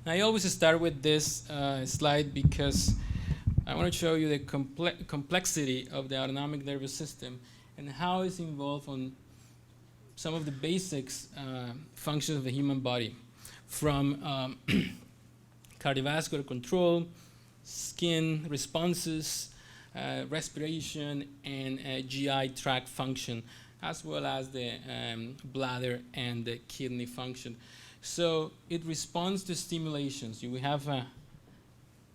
I always start with this slide because I want to show you the complexity of the autonomic nervous system and how it's involved on some of the basics functions of the human body, from cardiovascular control, skin responses, respiration, and GI tract function, as well as the bladder and the kidney function. So it responds to stimulations. We have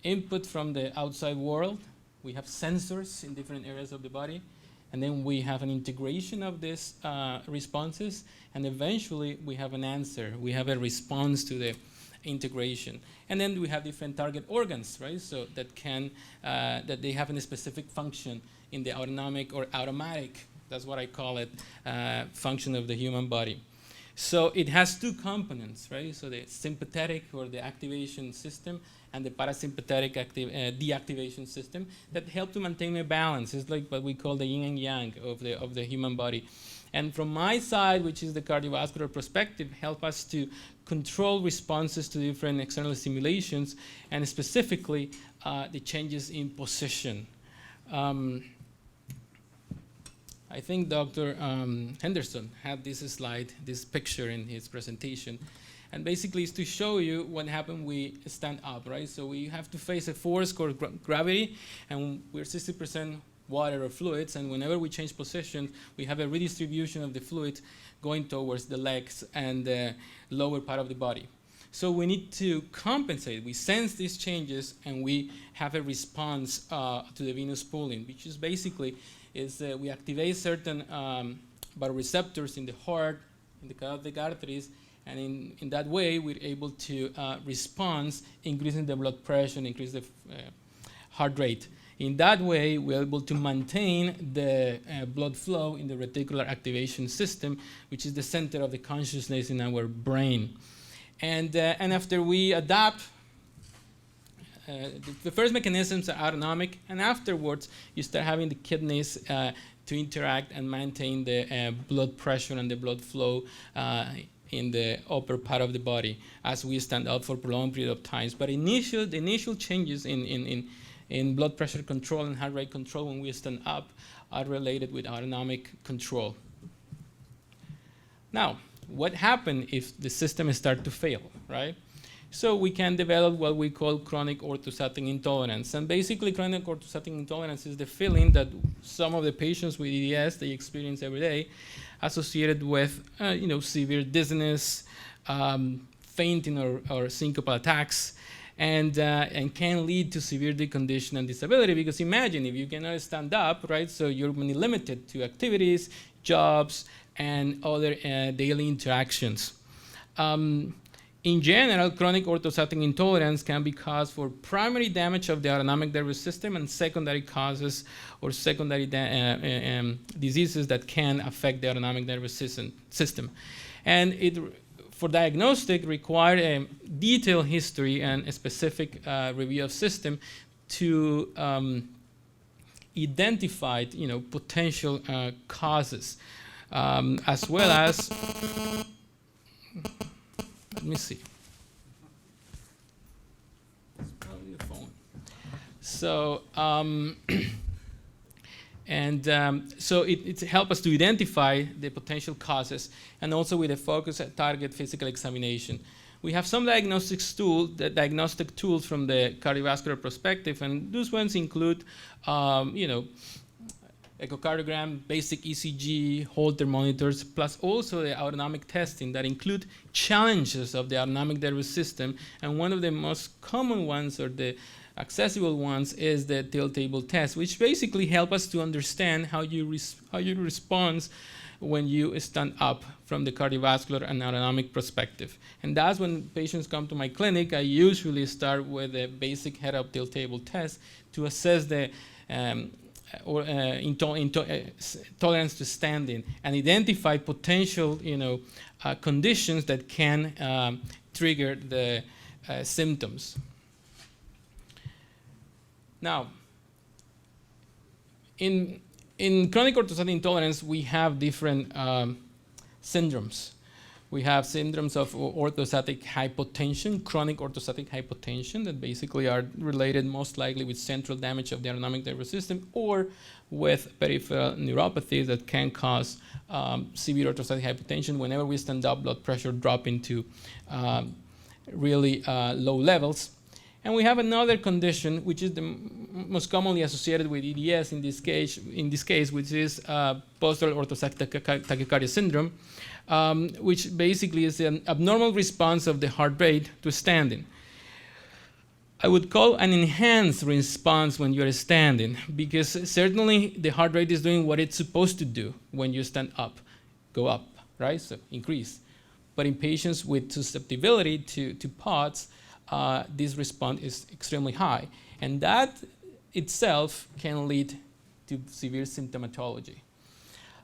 input from the outside world. We have sensors in different areas of the body. And then we have an integration of these responses. And eventually, we have an answer. We have a response to the integration. And then we have different target organs, right? So that that they have a specific function in the autonomic or automatic, that's what I call it, function of the human body. So it has two components, right? So the sympathetic or the activation system and the parasympathetic deactivation system that help to maintain a balance. It's like what we call the yin and yang of the human body. And from my side, which is the cardiovascular perspective, help us to control responses to different external stimulations, and specifically the changes in position. I think Dr. Henderson had this slide, this picture in his presentation. And basically it's to show you what happens when we stand up, right? So we have to face a force called gravity, and we're 60% water or fluids, and whenever we change position, we have a redistribution of the fluid going towards the legs and the lower part of the body. So we need to compensate. We sense these changes, and we have a response to the venous pooling, which is basically we activate certain baroreceptors in the heart, in the cardiac arteries, and in that way, we're able to respond, increasing the blood pressure, and increase the heart rate. In that way, we're able to maintain the blood flow in the reticular activation system, which is the center of the consciousness in our brain. And after we adapt, the first mechanisms are autonomic, and afterwards, you start having the kidneys to interact and maintain the blood pressure and the blood flow in the upper part of the body as we stand up for prolonged period of times. But the initial changes in blood pressure control and heart rate control when we stand up are related with autonomic control. Now, what happens if the system starts to fail, right? So we can develop what we call chronic orthostatic intolerance. And basically, chronic orthostatic intolerance is the feeling that some of the patients with EDS, they experience every day, associated with severe dizziness, fainting or syncopal attacks, and can lead to severe decondition and disability. Because imagine if you cannot stand up, right? So you're limited to activities, jobs, and other daily interactions. In general, chronic orthostatic intolerance can be caused for primary damage of the autonomic nervous system and secondary causes or secondary diseases that can affect the autonomic nervous system. And for diagnostic, require a detailed history and a specific review of system to identify potential causes, as well as let me see. It's probably the phone. So, so it helps us to identify the potential causes, and also with a focus at target physical examination. We have some diagnostic tools from the cardiovascular perspective, and those ones include, echocardiogram, basic ECG, Holter monitors, plus also the autonomic testing that include challenges of the autonomic nervous system. And one of the most common ones, or the accessible ones, is the tilt table test, which basically help us to understand how you respond when you stand up from the cardiovascular and autonomic perspective. And that's when patients come to my clinic. I usually start with a basic head-up tilt table test to assess the tolerance to standing, and identify potential, conditions that can trigger the symptoms. Now, in chronic orthostatic intolerance, we have different syndromes. We have syndromes of orthostatic hypotension, chronic orthostatic hypotension, that basically are related most likely with central damage of the autonomic nervous system or with peripheral neuropathies that can cause severe orthostatic hypotension. Whenever we stand up, blood pressure drop into really low levels. And we have another condition, which is the most commonly associated with EDS in this case, which is postural orthostatic tachycardia syndrome, which basically is an abnormal response of the heart rate to standing. I would call an enhanced response when you're standing, because certainly the heart rate is doing what it's supposed to do when you stand up, go up, right? So increase. But in patients with susceptibility to POTS, this response is extremely high. And that itself can lead to severe symptomatology.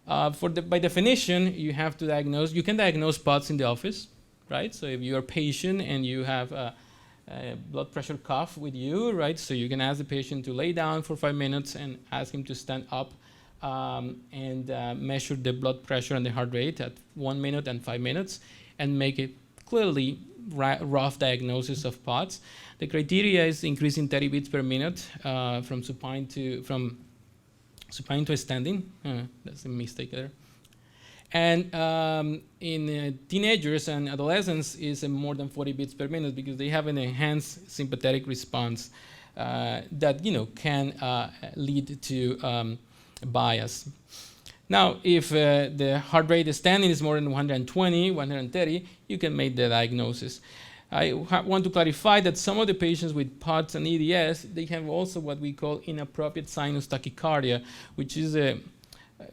By definition, you have to diagnose, you can diagnose POTS in the office, right? So if you're a patient and you have a blood pressure cuff with you, right? So you can ask the patient to lay down for 5 minutes and ask him to stand up and measure the blood pressure and the heart rate at 1 minute and 5 minutes and make it clearly rough diagnosis of POTS. The criteria is increasing 30 beats per minute from supine to standing. That's a mistake there. And in teenagers and adolescents is more than 40 beats per minute because they have an enhanced sympathetic response that can lead to bias. Now, if the heart rate standing is more than 120, 130, you can make the diagnosis. I want to clarify that some of the patients with POTS and EDS, they have also what we call inappropriate sinus tachycardia, which is a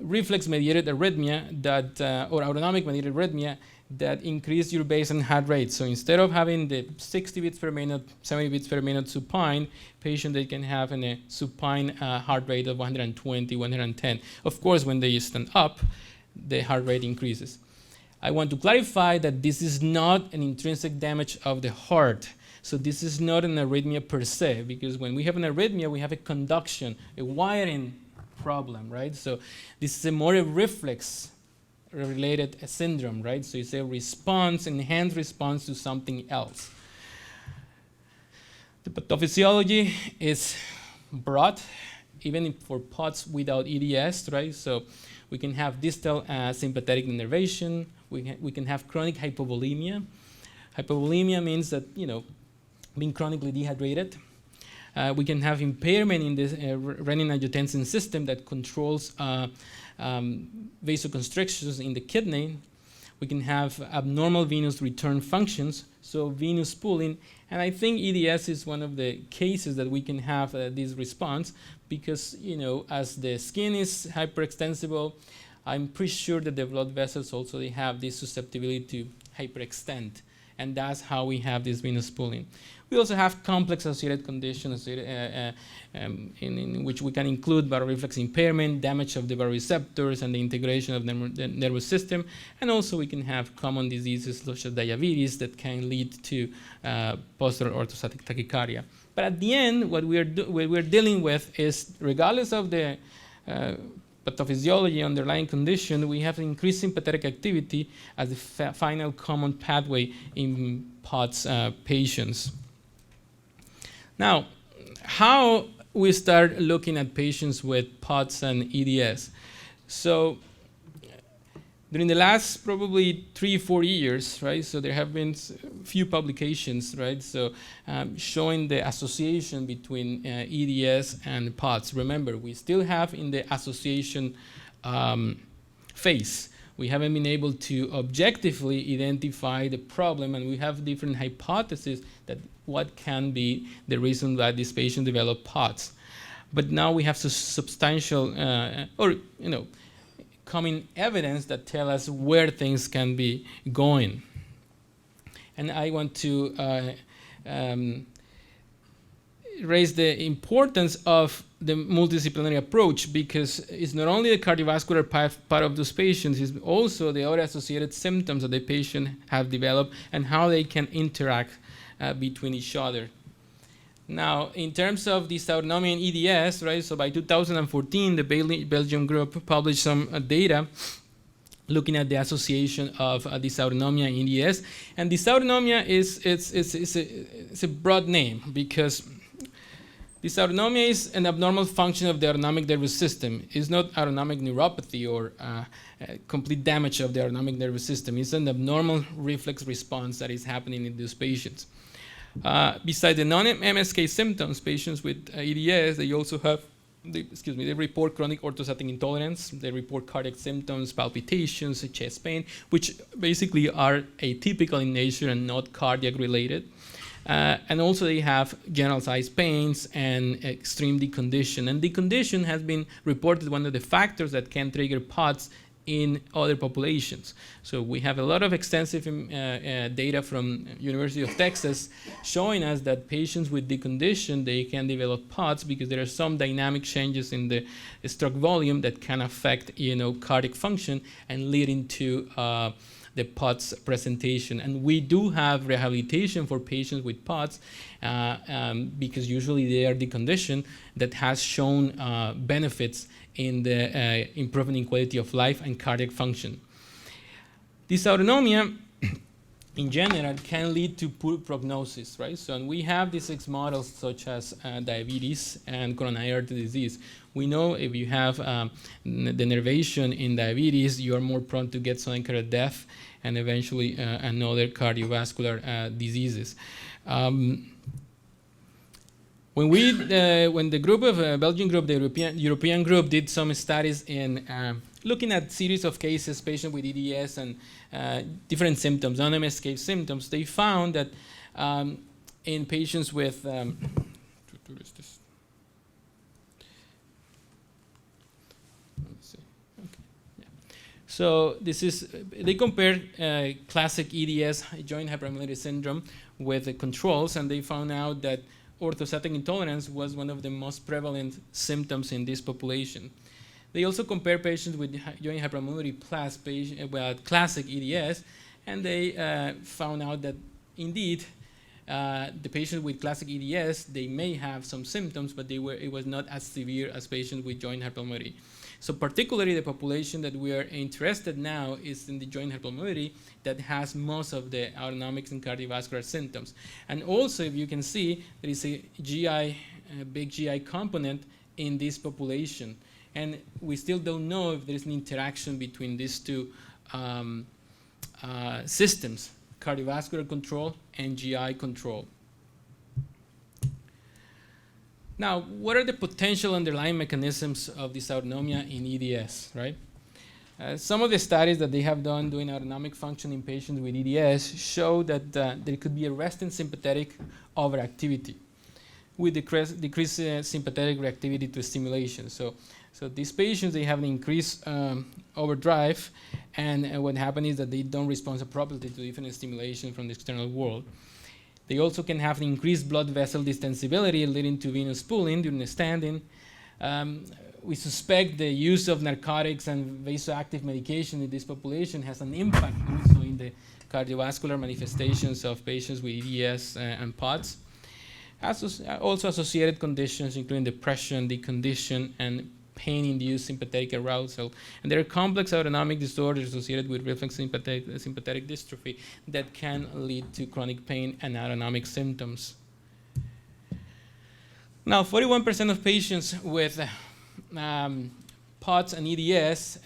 reflex-mediated arrhythmia that, or autonomic-mediated arrhythmia that increase your baseline heart rate. So instead of having the 60 beats per minute, 70 beats per minute supine, patient they can have a supine heart rate of 120, 110. Of course, when they stand up, the heart rate increases. I want to clarify that this is not an intrinsic damage of the heart. So this is not an arrhythmia per se, because when we have an arrhythmia, we have a conduction, a wiring problem, right? So this is a more reflex related syndrome, right? So it's a response, enhanced response to something else. The pathophysiology is broad, even for POTS without EDS, right? So we can have distal sympathetic innervation. We can have chronic hypovolemia. Hypovolemia means that, being chronically dehydrated. We can have impairment in the renin-angiotensin system that controls vasoconstrictions in the kidney. We can have abnormal venous return functions, so venous pooling. And I think EDS is one of the cases that we can have this response because, as the skin is hyperextensible, I'm pretty sure that the blood vessels also they have this susceptibility to hyperextend. And that's how we have this venous pooling. We also have complex associated conditions in which we can include baroreflex impairment, damage of the baroreceptors, and the integration of the nervous system. And also we can have common diseases such as diabetes that can lead to postural orthostatic tachycardia. But at the end, what we're dealing with is, regardless of the pathophysiology underlying condition, we have increased sympathetic activity as the final common pathway in POTS patients. Now, how we start looking at patients with POTS and EDS? So during the last probably 3-4 years, right? So there have been few publications, right? So showing the association between EDS and POTS. Remember, we still have in the association phase. We haven't been able to objectively identify the problem, and we have different hypotheses that what can be the reason that this patient developed POTS. But now we have substantial, coming evidence that tell us where things can be going. And I want to raise the importance of the multidisciplinary approach, because it's not only the cardiovascular part of those patients, it's also the other associated symptoms that the patient have developed and how they can interact between each other. Now, in terms of dysautonomia and EDS, right, so by 2014, the Belgium group published some data looking at the association of dysautonomia in EDS. And dysautonomia it's a broad name because dysautonomia is an abnormal function of the autonomic nervous system. It's not autonomic neuropathy or complete damage of the autonomic nervous system. It's an abnormal reflex response that is happening in these patients. Besides the non-MSK symptoms, patients with EDS, they also have, they report chronic orthostatic intolerance. They report cardiac symptoms, palpitations, chest pain, which basically are atypical in nature and not cardiac related. And also they have generalized pains and extreme decondition. And decondition has been reported one of the factors that can trigger POTS in other populations. So we have a lot of extensive data from University of Texas showing us that patients with decondition, they can develop POTS because there are some dynamic changes in the stroke volume that can affect cardiac function and leading to the POTS presentation. And we do have rehabilitation for patients with POTS because usually they are deconditioned that has shown benefits in the improvement in quality of life and cardiac function. Dysautonomia in general can lead to poor prognosis, right? So and we have these 6 models such as diabetes and coronary artery disease. We know if you have the nervation in diabetes, you are more prone to get sudden cardiac death and eventually another cardiovascular diseases. When the group of Belgian group, the European group, did some studies in looking at series of cases, patients with EDS and different symptoms, non-MSK symptoms, they found that in patients with So this is, they compared classic EDS, joint hyperammonary syndrome, with the controls, and they found out that orthostatic intolerance was one of the most prevalent symptoms in this population. They also compared patients with joint hyperammonary plus classic EDS, and they found out that indeed the patients with classic EDS, they may have some symptoms, but it was not as severe as patients with joint hyperammonary. So particularly the population that we are interested now is in the joint hyperammonary that has most of the autonomics and cardiovascular symptoms. And also, if you can see, there is a big GI component in this population. And we still don't know if there is an interaction between these two systems, cardiovascular control and GI control. Now, what are the potential underlying mechanisms of dysautonomia in EDS, right? Some of the studies that they have done doing autonomic function in patients with EDS show that there could be a resting sympathetic overactivity with decreased sympathetic reactivity to stimulation. So these patients, they have an increased overdrive, and what happens is that they don't respond appropriately to different stimulation from the external world. They also can have an increased blood vessel distensibility leading to venous pooling during the standing. We suspect the use of narcotics and vasoactive medication in this population has an impact also in the cardiovascular manifestations of patients with EDS and POTS. Also associated conditions including depression, decondition, and pain-induced sympathetic arousal. And there are complex autonomic disorders associated with reflex sympathetic dystrophy that can lead to chronic pain and autonomic symptoms. Now, 41% of patients with POTS and EDS,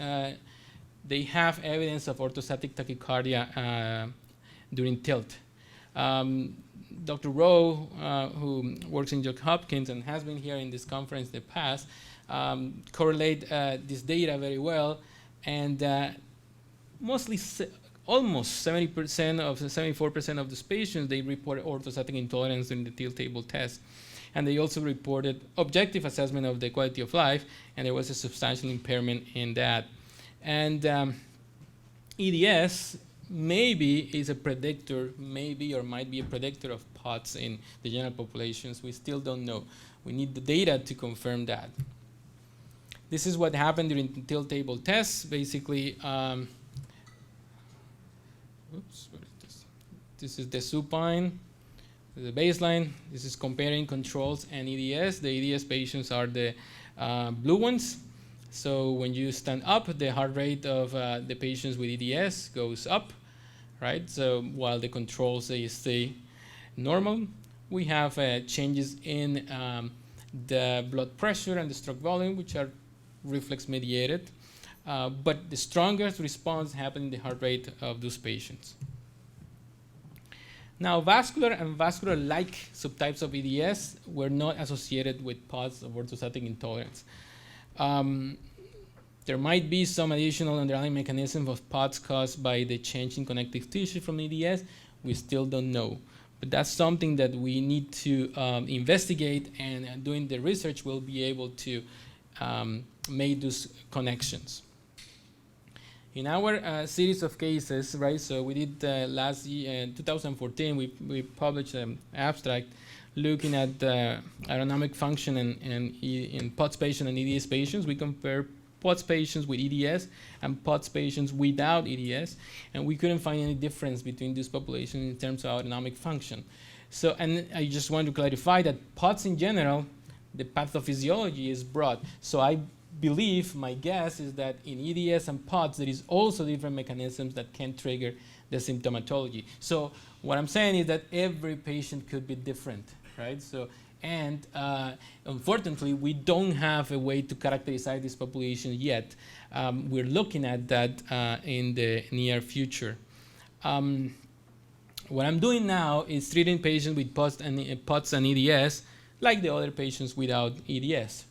they have evidence of orthostatic tachycardia during tilt. Dr. Rowe, who works in Johns Hopkins and has been here in this conference in the past, correlate this data very well, and almost 70% of 74% of these patients, they report orthostatic intolerance in the tilt table test. And they also reported objective assessment of the quality of life, and there was a substantial impairment in that. And EDS maybe is a predictor, maybe or might be a predictor of POTS in the general populations. We still don't know. We need the data to confirm that. This is what happened during the tilt table tests. Basically, oops, what is this? This is the supine, the baseline. This is comparing controls and EDS. The EDS patients are the blue ones, So when you stand up, the heart rate of the patients with EDS goes up, right? So while the controls, they stay normal. We have changes in the blood pressure and the stroke volume, which are reflex mediated. But the strongest response happened in the heart rate of those patients. Now, vascular and vascular-like subtypes of EDS were not associated with POTS of orthostatic intolerance. There might be some additional underlying mechanism of POTS caused by the change in connective tissue from EDS. We still don't know. But that's something that we need to investigate, and doing the research we'll be able to make those connections. In our series of cases, right, so we did last year, in 2014, we published an abstract looking at autonomic function in POTS patients and EDS patients. We compare POTS patients with EDS and POTS patients without EDS, and we couldn't find any difference between these populations in terms of autonomic function. So, and I just want to clarify that POTS in general, the pathophysiology is broad. So I believe, my guess is that in EDS and POTS, there is also different mechanisms that can trigger the symptomatology. So what I'm saying is that every patient could be different, right? So, and unfortunately, we don't have a way to characterize this population yet. We're looking at that in the near future. What I'm doing now is treating patients with POTS and EDS like the other patients without EDS.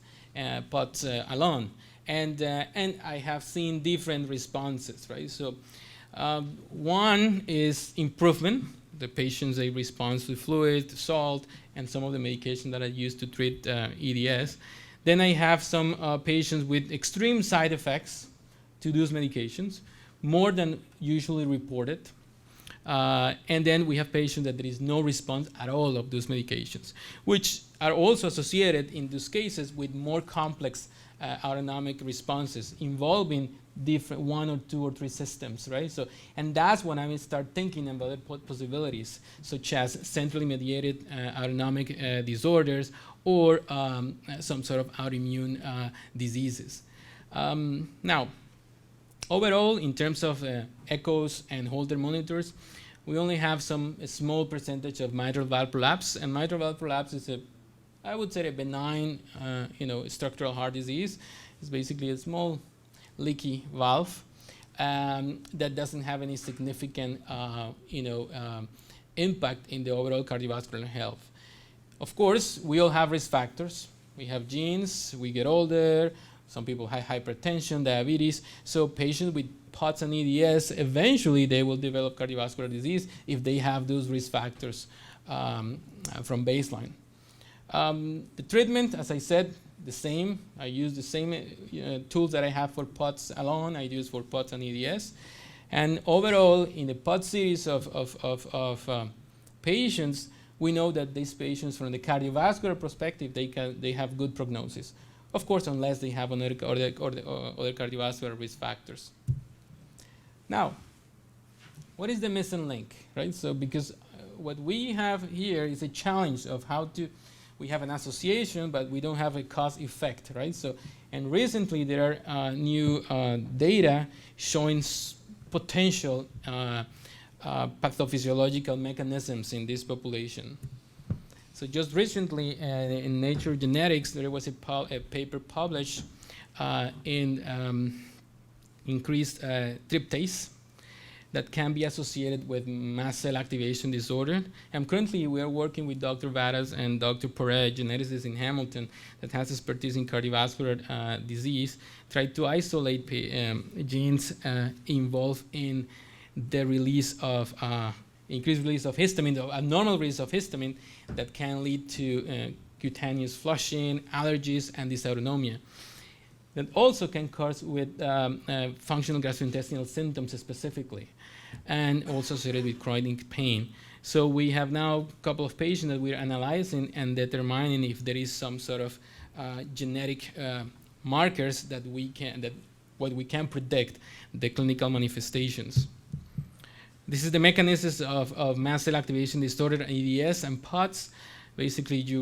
POTS alone, and I have seen different responses, right? So one is improvement. The patients, they respond to fluid, salt, and some of the medication that I use to treat EDS. Then I have some patients with extreme side effects to those medications, more than usually reported. And then we have patients that there is no response at all of those medications, which are also associated in those cases with more complex autonomic responses involving different 1 or 2 or 3 systems, right? So, and that's when I will start thinking about other possibilities, such as centrally mediated autonomic disorders or some sort of autoimmune diseases. Now, overall, in terms of echoes and Holter monitors, we only have a small percentage of mitral valve prolapse, and mitral valve prolapse is I would say a benign, structural heart disease. It's basically a small leaky valve that doesn't have any significant, impact in the overall cardiovascular health. Of course, we all have risk factors. We have genes, we get older, some people have hypertension, diabetes. So patients with POTS and EDS, eventually they will develop cardiovascular disease if they have those risk factors from baseline. The treatment, as I said, the same. I use the same tools that I have for POTS alone, I use for POTS and EDS. And overall, in the POTS series of patients, we know that these patients, from the cardiovascular perspective, they have good prognosis. Of course, unless they have other cardiovascular risk factors. Now, what is the missing link, right? So, because what we have here is a challenge of how to. We have an association, but we don't have a cause effect, right? So, and recently there are new data showing potential pathophysiological mechanisms in this population. So just recently in Nature Genetics, there was a paper published in increased tryptase that can be associated with mast cell activation disorder. And currently we are working with Dr. Vadas and Dr. Poré, geneticist in Hamilton, that has expertise in cardiovascular disease, try to isolate genes involved in the release of increased release of histamine, the abnormal release of histamine that can lead to cutaneous flushing, allergies, and dysautonomia. That also can cause with functional gastrointestinal symptoms specifically, and also associated with chronic pain. So we have now a couple of patients that we're analyzing and determining if there is some sort of genetic markers that we can predict the clinical manifestations. This is the mechanisms of mast cell activation disorder, EDS and POTS. Basically, you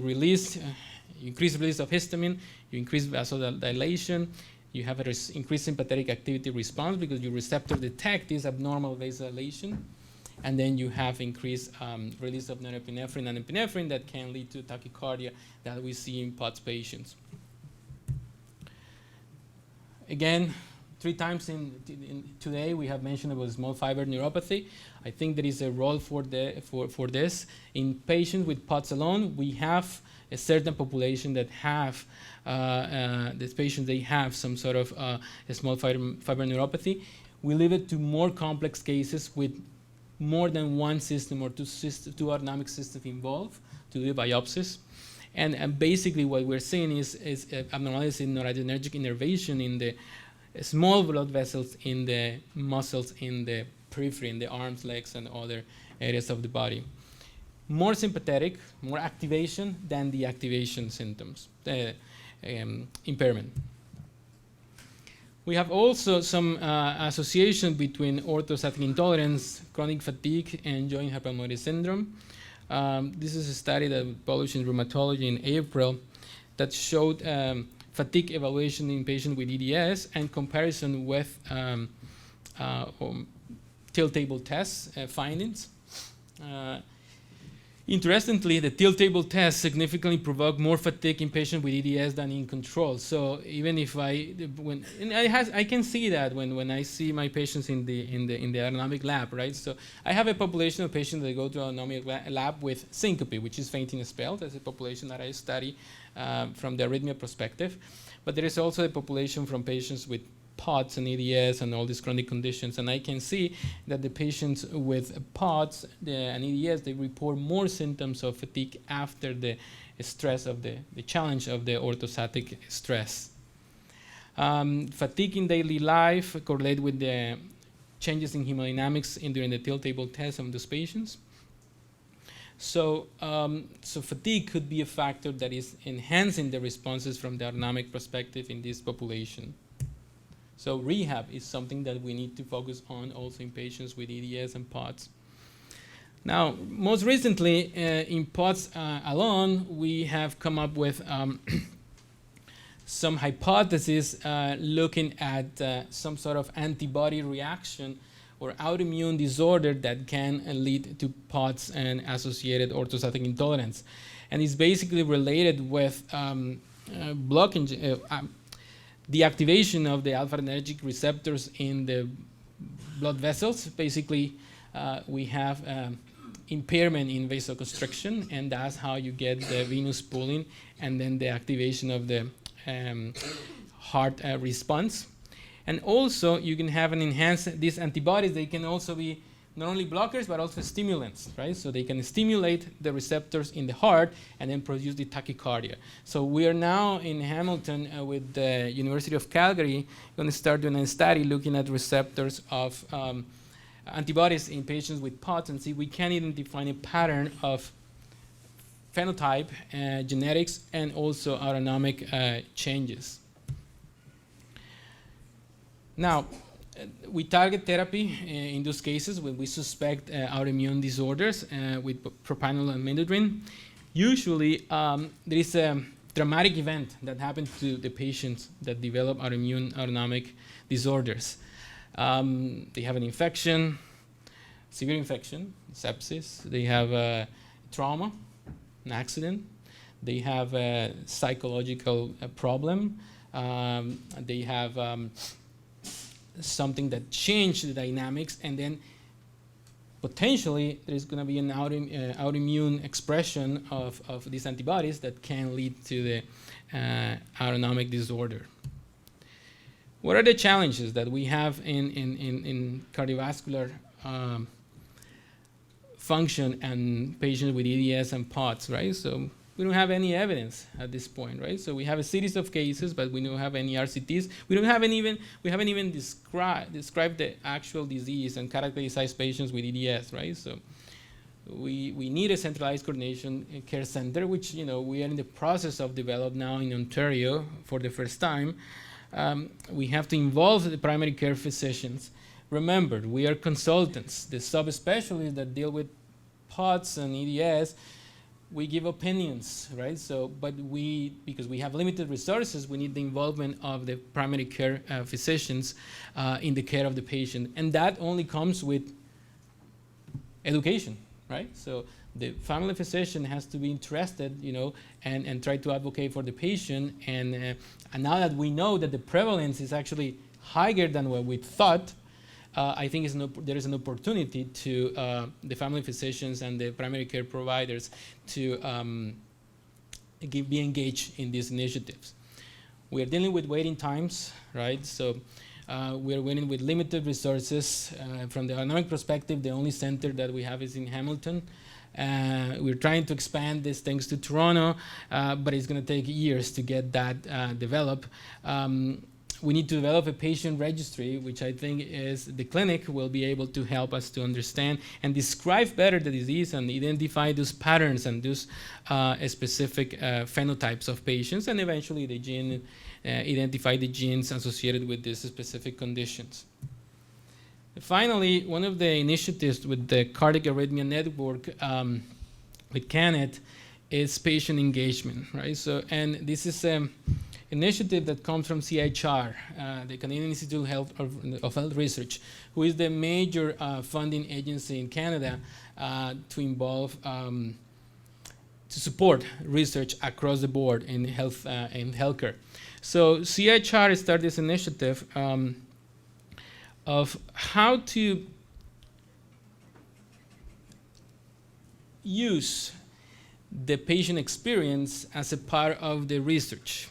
increase release of histamine, you increase vasodilation, you have an increased sympathetic activity response because your receptor detect this abnormal vasodilation, and then you have increased release of norepinephrine and epinephrine that can lead to tachycardia that we see in POTS patients. Again, 3 times today we have mentioned about small fiber neuropathy. I think there is a role for this. In patients with POTS alone, we have a certain population that have these patients, they have some sort of a small fiber neuropathy. We leave it to more complex cases with more than one system or two autonomic systems involved to do biopsies. And basically what we're seeing is abnormalities in noradrenergic innervation in the small blood vessels in the muscles in the periphery, in the arms, legs, and other areas of the body. More sympathetic, more activation than the activation symptoms, impairment. We have also some association between orthostatic intolerance, chronic fatigue, and joint hypermobility syndrome. This is a study that was published in Rheumatology in April that showed fatigue evaluation in patients with EDS and comparison with tilt table test findings. Interestingly, the tilt table test significantly provoked more fatigue in patients with EDS than in control. So even if I can see that when I see my patients in the autonomic lab, right? So I have a population of patients that go to autonomic lab with syncope, which is fainting spell. That's a population that I study from the arrhythmia perspective. But there is also a population from patients with POTS and EDS and all these chronic conditions. And I can see that the patients with POTS and EDS, they report more symptoms of fatigue after the stress of the challenge of the orthostatic stress. Fatigue in daily life correlate with the changes in hemodynamics during the tilt table test of those patients. So fatigue could be a factor that is enhancing the responses from the autonomic perspective in this population. So rehab is something that we need to focus on also in patients with EDS and POTS. Now, most recently, in POTS alone, we have come up with some hypotheses looking at some sort of antibody reaction or autoimmune disorder that can lead to POTS and associated orthostatic intolerance. And it's basically related with blocking the activation of the alpha-adrenergic receptors in the blood vessels. Basically, we have impairment in vasoconstriction, and that's how you get the venous pooling and then the activation of the heart response. And also, you can have an enhanced, these antibodies, they can also be not only blockers, but also stimulants, right? So they can stimulate the receptors in the heart and then produce the tachycardia. So we are now in Hamilton with the University of Calgary going to start doing a study looking at receptors of antibodies in patients with POTS and see if we can identify a pattern of phenotype, genetics, and also autonomic changes. Now, we target therapy in those cases when we suspect autoimmune disorders with propranolol and midodrine. Usually, there is a dramatic event that happens to the patients that develop autonomic disorders. They have an infection, severe infection, sepsis. They have a trauma, an accident. They have a psychological problem. They have something that changed the dynamics, and then potentially there's going to be an autoimmune expression of these antibodies that can lead to the autonomic disorder. What are the challenges that we have in cardiovascular function and patients with EDS and POTS, right? So we don't have any evidence at this point, right? So we have a series of cases, but we don't have any RCTs. We haven't even described the actual disease and characterized patients with EDS, right? So we need a centralized coordination care center, which we are in the process of developing now in Ontario for the first time. We have to involve the primary care physicians. Remember, we are consultants. The subspecialists that deal with POTS and EDS, we give opinions, right? So, but because we have limited resources, we need the involvement of the primary care physicians in the care of the patient. And that only comes with education, right? So the family physician has to be interested, and try to advocate for the patient. And now that we know that the prevalence is actually higher than what we thought, I think there is an opportunity to the family physicians and the primary care providers to be engaged in these initiatives. We are dealing with waiting times, right? So we are dealing with limited resources. From the Autonomic perspective, the only center that we have is in Hamilton. We're trying to expand these things to Toronto, but it's going to take years to get that developed. We need to develop a patient registry, which I think is the clinic will be able to help us to understand and describe better the disease and identify those patterns and those specific phenotypes of patients, and eventually the gene, identify the genes associated with these specific conditions. Finally, one of the initiatives with the Cardiac Arrhythmia Network with CANET is patient engagement, right? So, and this is initiative that comes from CHR, the Canadian Institute of Health Research, who is the major funding agency in Canada to involve, to support research across the board in health in healthcare. So CHR started this initiative of how to use the patient experience as a part of the research.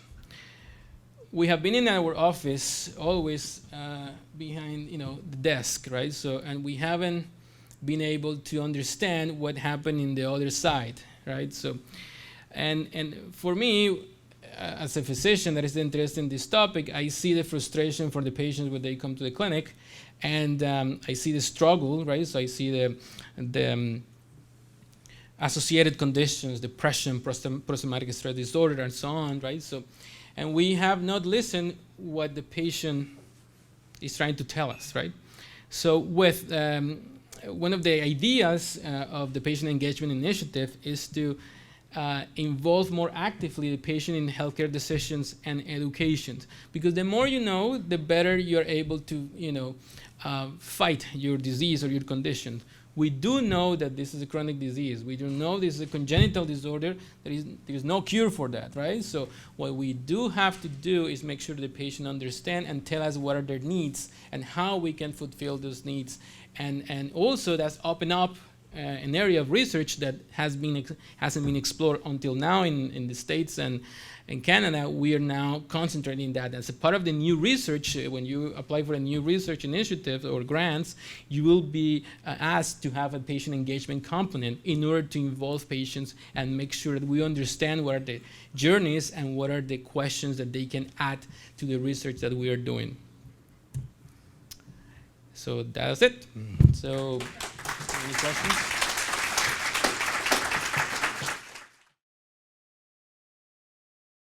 We have been in our office always behind, the desk, right? So, and we haven't been able to understand what happened in the other side, right? So, and for me, as a physician that is interested in this topic, I see the frustration for the patients when they come to the clinic, and I see the struggle, right? So I see the associated conditions, depression, post-traumatic stress disorder, and so on, right? So, and we have not listened what the patient is trying to tell us, right? So with one of the ideas of the patient engagement initiative is to involve more actively the patient in healthcare decisions and education. Because the more you know, the better you're able to, fight your disease or your condition. We do know that this is a chronic disease. We do know this is a congenital disorder. There is no cure for that, right? So what we do have to do is make sure the patient understand and tell us what are their needs and how we can fulfill those needs. And also that's open up an area of research that hasn't been explored until now in the States and in Canada. We are now concentrating that as a part of the new research. When you apply for a new research initiative or grants, you will be asked to have a patient engagement component in order to involve patients and make sure that we understand what are the journeys and what are the questions that they can add to the research that we are doing. So that's it. So any questions?